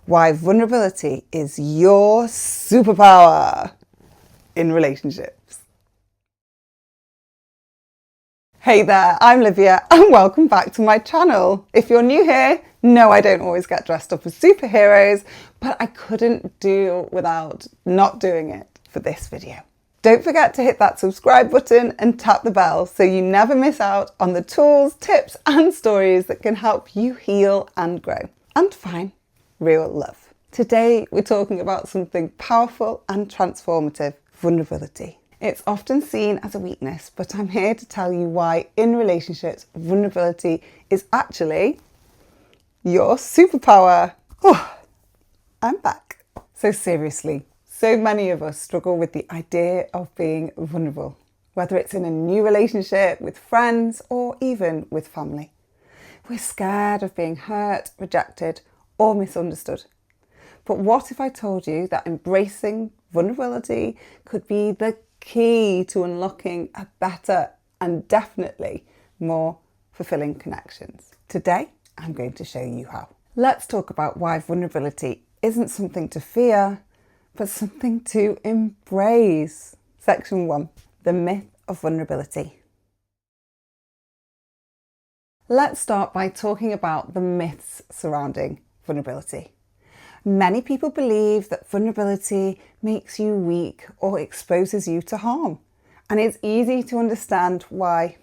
why vulnerability is your superpower in relationships. Hey there, I'm Livia and welcome back to my channel. If you're new here, no, I don't always get dressed up as superheroes, but I couldn't do without not doing it for this video. Don't forget to hit that subscribe button and tap the bell so you never miss out on the tools, tips and stories that can help you heal and grow and find real love. Today we're talking about something powerful and transformative: vulnerability. It's often seen as a weakness, but I'm here to tell you why in relationships, vulnerability is actually your superpower. Oh, I'm back. So seriously, so many of us struggle with the idea of being vulnerable, whether it's in a new relationship, with friends, or even with family. We're scared of being hurt, rejected, or misunderstood. But what if I told you that embracing vulnerability could be the key to unlocking a better and definitely more fulfilling connections? Today, I'm going to show you how. Let's talk about why vulnerability isn't something to fear, but something to embrace. Section 1, the myth of vulnerability. Let's start by talking about the myths surrounding vulnerability. Many people believe that vulnerability makes you weak or exposes you to harm. And it's easy to understand why.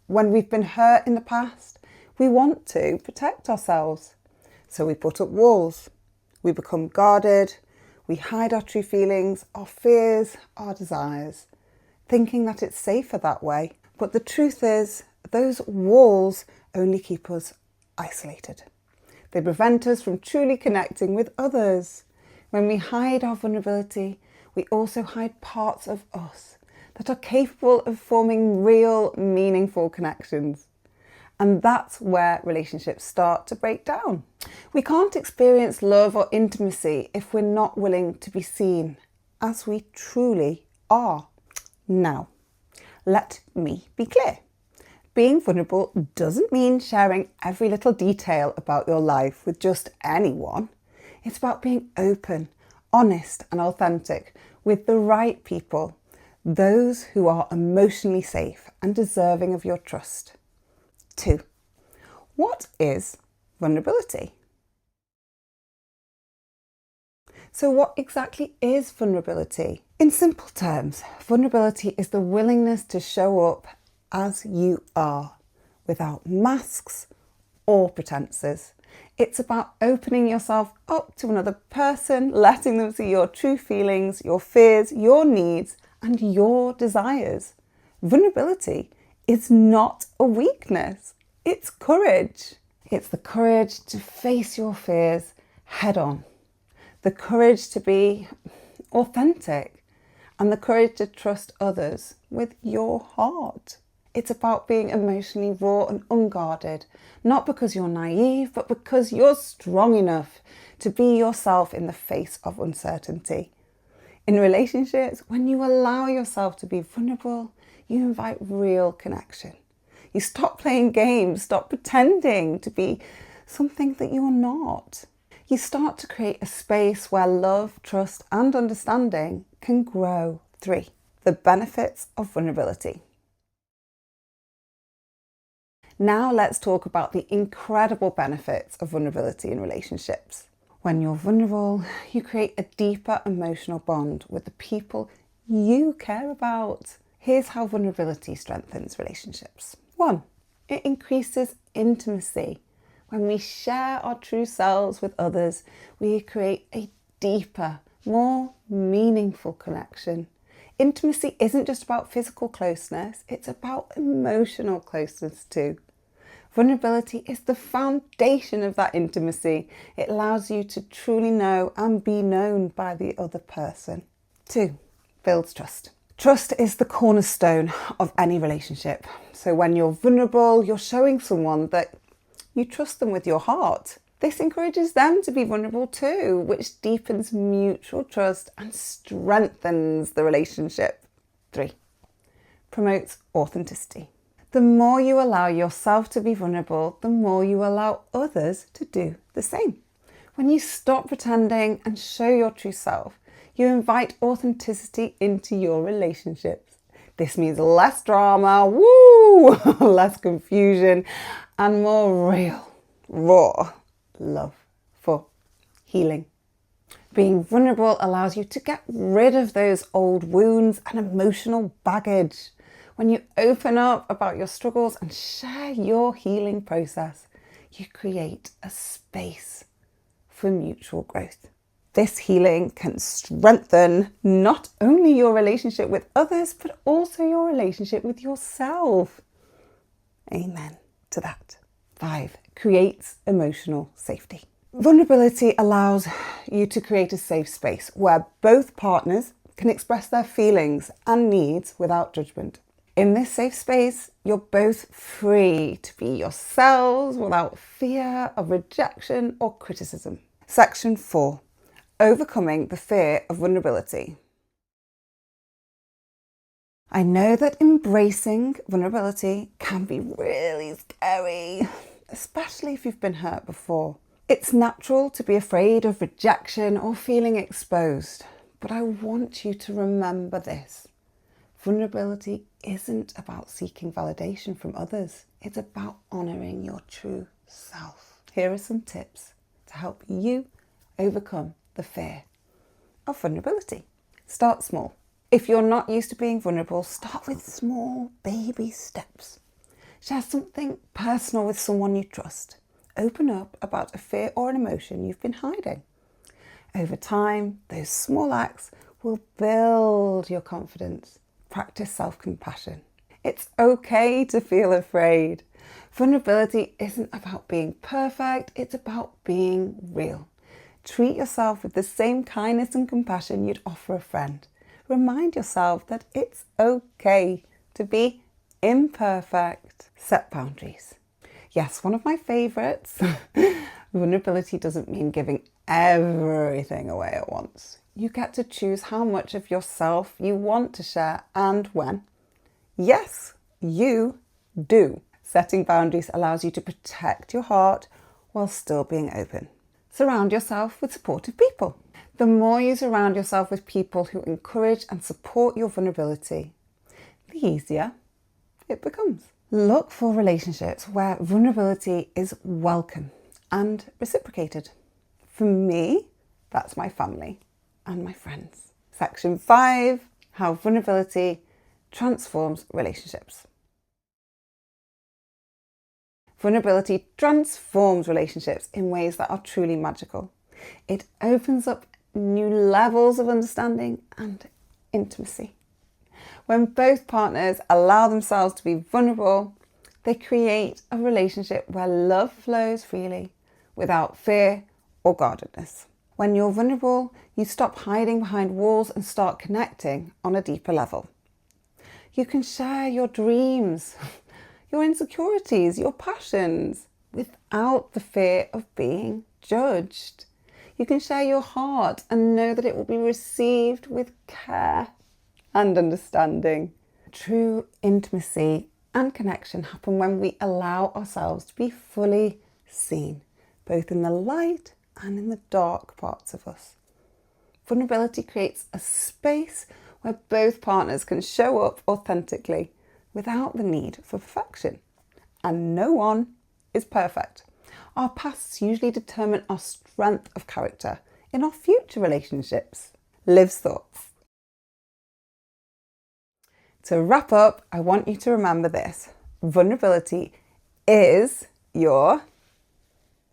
When we've been hurt in the past, we want to protect ourselves. So we put up walls. We become guarded. We hide our true feelings, our fears, our desires, thinking that it's safer that way. But the truth is, those walls only keep us isolated. They prevent us from truly connecting with others. When we hide our vulnerability, we also hide parts of us that are capable of forming real, meaningful connections. And that's where relationships start to break down. We can't experience love or intimacy if we're not willing to be seen as we truly are. Now, let me be clear. Being vulnerable doesn't mean sharing every little detail about your life with just anyone. It's about being open, honest and authentic with the right people, those who are emotionally safe and deserving of your trust. 2. What is vulnerability? So what exactly is vulnerability? In simple terms, vulnerability is the willingness to show up as you are, without masks or pretenses. It's about opening yourself up to another person, letting them see your true feelings, your fears, your needs, and your desires. Vulnerability is not a weakness, it's courage. It's the courage to face your fears head on, the courage to be authentic, and the courage to trust others with your heart. It's about being emotionally raw and unguarded, not because you're naive, but because you're strong enough to be yourself in the face of uncertainty. In relationships, when you allow yourself to be vulnerable, you invite real connection. You stop playing games, stop pretending to be something that you're not. You start to create a space where love, trust, and understanding can grow. 3. The benefits of vulnerability. Now let's talk about the incredible benefits of vulnerability in relationships. When you're vulnerable, you create a deeper emotional bond with the people you care about. Here's how vulnerability strengthens relationships. 1. It increases intimacy. When we share our true selves with others, we create a deeper, more meaningful connection. Intimacy isn't just about physical closeness, it's about emotional closeness too. Vulnerability is the foundation of that intimacy. It allows you to truly know and be known by the other person. 2. Builds trust. Trust is the cornerstone of any relationship. So when you're vulnerable, you're showing someone that you trust them with your heart. This encourages them to be vulnerable too, which deepens mutual trust and strengthens the relationship. 3. Promotes authenticity. The more you allow yourself to be vulnerable, the more you allow others to do the same. When you stop pretending and show your true self, you invite authenticity into your relationships. This means less drama, less confusion, and more real, raw love for healing. Being vulnerable allows you to get rid of those old wounds and emotional baggage. When you open up about your struggles and share your healing process, you create a space for mutual growth. This healing can strengthen not only your relationship with others, but also your relationship with yourself. Amen to that. 5, creates emotional safety. Vulnerability allows you to create a safe space where both partners can express their feelings and needs without judgment. In this safe space, you're both free to be yourselves without fear of rejection or criticism. Section 4, overcoming the fear of vulnerability. I know that embracing vulnerability can be really scary, especially if you've been hurt before. It's natural to be afraid of rejection or feeling exposed, but I want you to remember this. Vulnerability isn't about seeking validation from others. It's about honouring your true self. Here are some tips to help you overcome the fear of vulnerability. Start small. If you're not used to being vulnerable, start with small baby steps. Share something personal with someone you trust. Open up about a fear or an emotion you've been hiding. Over time, those small acts will build your confidence. Practice self-compassion. It's okay to feel afraid. Vulnerability isn't about being perfect, it's about being real. Treat yourself with the same kindness and compassion you'd offer a friend. Remind yourself that it's okay to be imperfect. Set boundaries. Yes, one of my favourites. Vulnerability doesn't mean giving everything away at once. You get to choose how much of yourself you want to share and when. Yes, you do. Setting boundaries allows you to protect your heart while still being open. Surround yourself with supportive people. The more you surround yourself with people who encourage and support your vulnerability, the easier it becomes. Look for relationships where vulnerability is welcome and reciprocated. For me, that's my family and my friends. Section 5, how vulnerability transforms relationships. Vulnerability transforms relationships in ways that are truly magical. It opens up new levels of understanding and intimacy. When both partners allow themselves to be vulnerable, they create a relationship where love flows freely without fear or guardedness. When you're vulnerable, you stop hiding behind walls and start connecting on a deeper level. You can share your dreams, your insecurities, your passions without the fear of being judged. You can share your heart and know that it will be received with care and understanding. True intimacy and connection happen when we allow ourselves to be fully seen, both in the light and in the dark parts of us. Vulnerability creates a space where both partners can show up authentically without the need for perfection. And no one is perfect. Our pasts usually determine our strength of character in our future relationships. Liv's thoughts. To wrap up, I want you to remember this. Vulnerability is your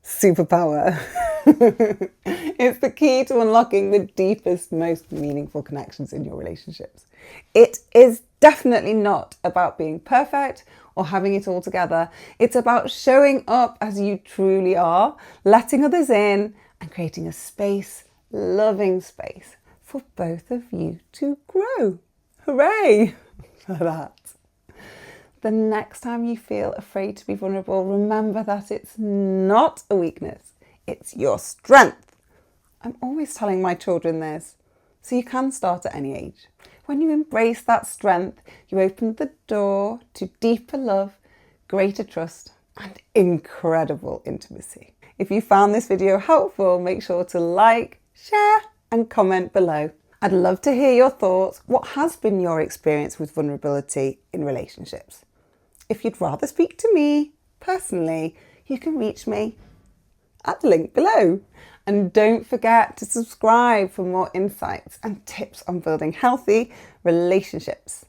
superpower. It's the key to unlocking the deepest, most meaningful connections in your relationships. It is definitely not about being perfect or having it all together. It's about showing up as you truly are, letting others in, and creating a space, loving space, for both of you to grow. Hooray for that. The next time you feel afraid to be vulnerable, remember that it's not a weakness, it's your strength. I'm always telling my children this, so you can start at any age. When you embrace that strength, you open the door to deeper love, greater trust, and incredible intimacy. If you found this video helpful, make sure to like, share and comment below. I'd love to hear your thoughts. What has been your experience with vulnerability in relationships? If you'd rather speak to me personally, you can reach me at the link below. And don't forget to subscribe for more insights and tips on building healthy relationships.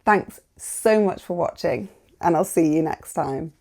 Thanks so much for watching, and I'll see you next time.